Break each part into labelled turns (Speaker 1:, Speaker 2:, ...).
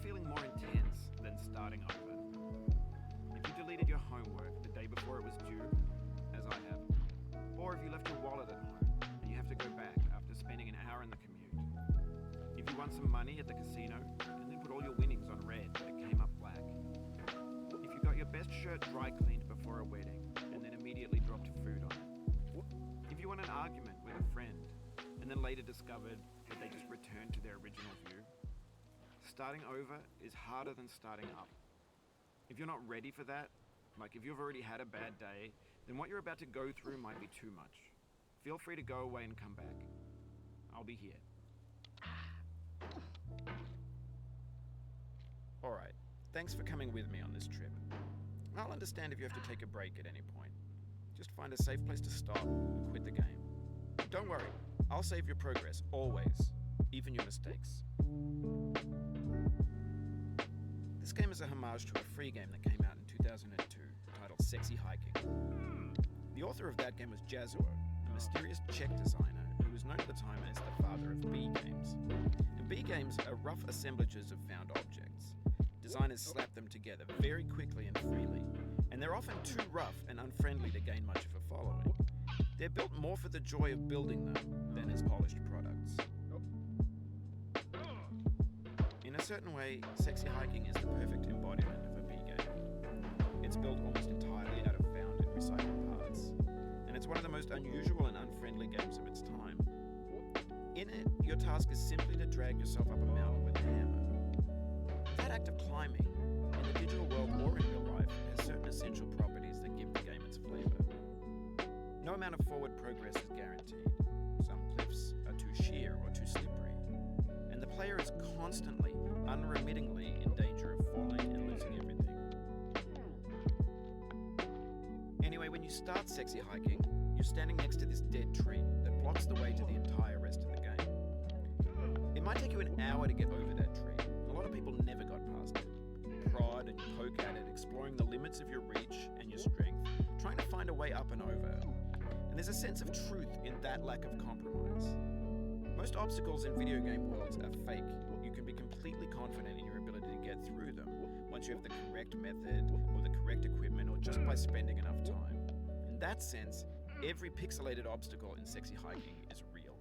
Speaker 1: feeling more intense than starting over? If you deleted your homework the day before it was due, as I have, or if you left your wallet at home and you have to go back after spending an hour in the commute, if you won some money at the casino and then put all your winnings on red but it came up black, if you got your best shirt dry cleaned before a wedding and then immediately dropped food on it, if you won an argument with a friend and then later discovered that they just returned to their original view, starting over is harder than starting up. If you're not ready for that, like if you've already had a bad day, then what you're about to go through might be too much. Feel free to go away and come back. I'll be here. Alright, thanks for coming with me on this trip. I'll understand if you have to take a break at any point. Just find a safe place to stop and quit the game. Don't worry, I'll save your progress, always, even your mistakes. This game is a homage to a free game that came out in 2002 titled Sexy Hiking. The author of that game was Jazuo, a mysterious Czech designer who was known at the time as the father of B games. And B games are rough assemblages of found objects. Designers slap them together very quickly and freely, and they're often too rough and unfriendly to gain much of a following. They're built more for the joy of building them than as polished products. In a certain way, Sexy Hiking is the perfect embodiment of a B game. It's built almost entirely out of found and recycled parts, and it's one of the most unusual and unfriendly games of its time. In it, your task is simply to drag yourself up a mountain with a hammer. That act of climbing, in the digital world or in real life, has certain essential properties that give the game its flavor. No amount of forward progress is guaranteed. Some cliffs are too sheer or too slippery, and the player is constantly, unremittingly in danger of falling and losing everything. Anyway, when you start Sexy Hiking, you're standing next to this dead tree that blocks the way to the entire rest of the game. It might take you an hour to get over that tree. A lot of people never got past it. You prod and you poke at it, exploring the limits of your reach and your strength, trying to find a way up and over. And there's a sense of truth in that lack of compromise. Most obstacles in video game worlds are fake. You can be completely confident in your ability to get through them once you have the correct method or the correct equipment or just by spending enough time. In that sense, every pixelated obstacle in Sexy Hiking is real.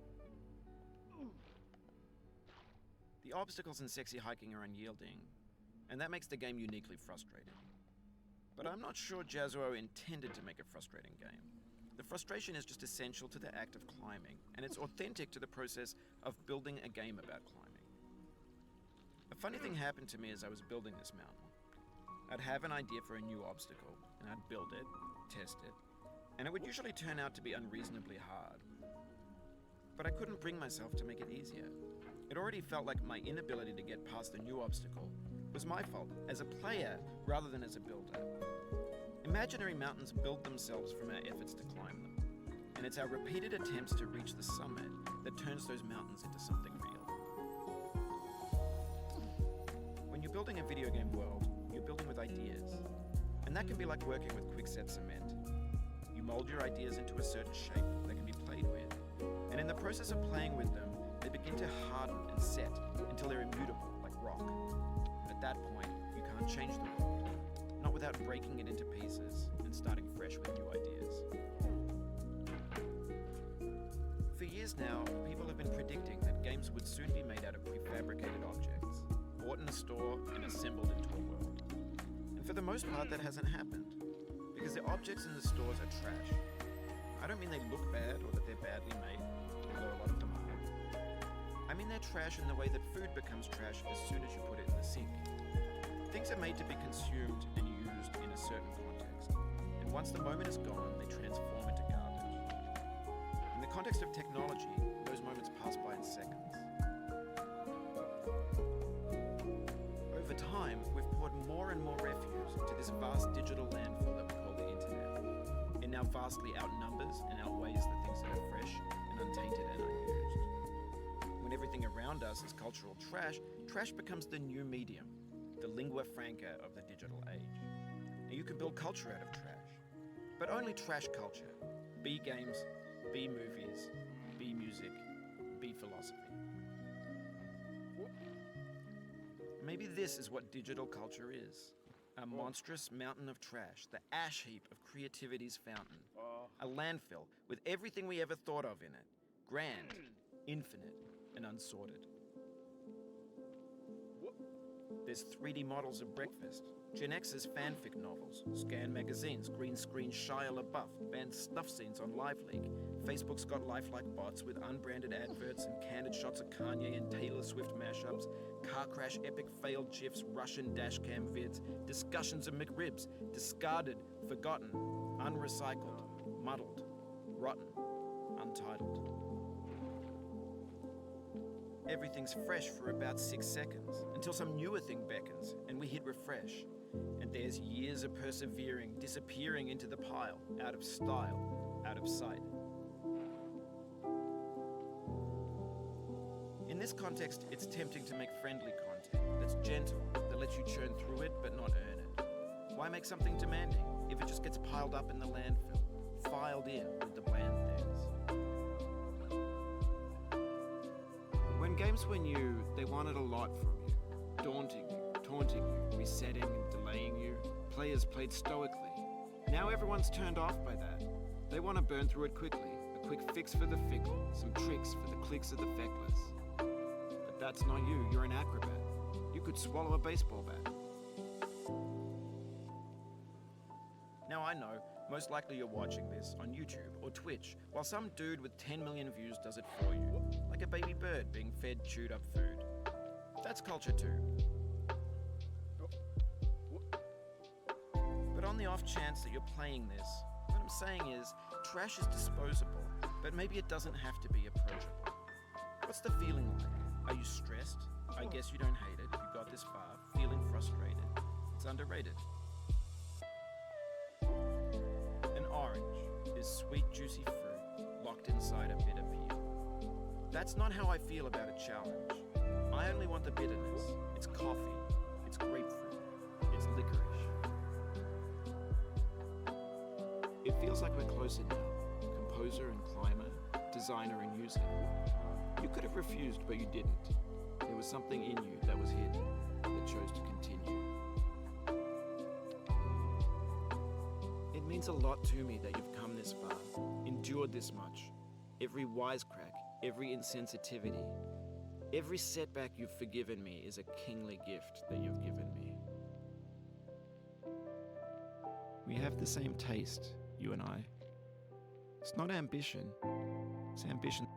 Speaker 1: The obstacles in Sexy Hiking are unyielding, and that makes the game uniquely frustrating. But I'm not sure Jazuo intended to make a frustrating game. The frustration is just essential to the act of climbing, and it's authentic to the process of building a game about climbing. A funny thing happened to me as I was building this mountain. I'd have an idea for a new obstacle, and I'd build it, test it, and it would usually turn out to be unreasonably hard. But I couldn't bring myself to make it easier. It already felt like my inability to get past the new obstacle was my fault as a player rather than as a builder. Imaginary mountains build themselves from our efforts to climb them, and it's our repeated attempts to reach the summit that turns those mountains into something real. When you're building a video game world, you're building with ideas, and that can be like working with quickset cement. You mold your ideas into a certain shape that can be played with, and in the process of playing with them, they begin to harden and set until they're immutable, like rock. And at that point, you can't change the world, not without breaking it into pieces and starting fresh with new ideas. For years now, people have been predicting that games would soon be made out of prefabricated objects, bought in a store and assembled into a world. And for the most part, that hasn't happened, because the objects in the stores are trash. I don't mean they look bad or that they're badly made, although a lot of them are. I mean they're trash in the way that food becomes trash as soon as you put it in the sink. Things are made to be consumed and used in a certain context, and once the moment is gone, they transform into garbage. In the context of technology, those moments pass by in seconds. Over time, we've poured more and more refuse into this vast digital landfill that we call the internet. It now vastly outnumbers and outweighs the things that are fresh and untainted and unused. When everything around us is cultural trash, trash becomes the new medium, the lingua franca of the digital age. Now you can build culture out of trash, but only trash culture. B games, B movies, B music, B philosophy. Maybe this is what digital culture is. A monstrous mountain of trash, the ash heap of creativity's fountain. A landfill with everything we ever thought of in it. Grand, infinite, and unsorted. There's 3D models of breakfast, Gen X's fanfic novels, scan magazines, green screen Shia LaBeouf, banned snuff scenes on Live League. Facebook's got lifelike bots with unbranded adverts and candid shots of Kanye and Taylor Swift mashups, car crash epic failed GIFs, Russian dashcam vids, discussions of McRibs, discarded, forgotten, unrecycled, muddled, rotten, untitled. Everything's fresh for about 6 seconds, until some newer thing beckons, and we hit refresh. And there's years of persevering, disappearing into the pile, out of style, out of sight. In this context, it's tempting to make friendly content that's gentle, that lets you churn through it but not earn it. Why make something demanding if it just gets piled up in the landfill, filed in with the bland things? When games were new, they wanted a lot from you. Daunting you, taunting you, resetting and delaying you. Players played stoically. Now everyone's turned off by that. They want to burn through it quickly. A quick fix for the fickle, some tricks for the clicks of the feckless. But that's not you, you're an acrobat. You could swallow a baseball bat. Now I know, most likely you're watching this on YouTube or Twitch, while some dude with 10 million views does it for you, like a baby bird being fed chewed up food. That's culture too. But on the off chance that you're playing this, what I'm saying is, trash is disposable, but maybe it doesn't have to be approachable. What's the feeling like? Are you stressed? I guess you don't hate it. You got this far, feeling frustrated. It's underrated. An orange is sweet, juicy fruit locked inside a bitter peel. That's not how I feel about a challenge. I only want the bitterness. It's coffee. It's grapefruit. It's licorice. It feels like we're closer now. Composer and climber, designer and user. You could have refused, but you didn't. There was something in you that was hidden, that chose to continue. It means a lot to me that you've come this far, endured this much. Every wisecrack, every insensitivity, every setback you've forgiven me is a kingly gift that you've given me. We have the same taste, you and I. It's not ambition, it's ambition.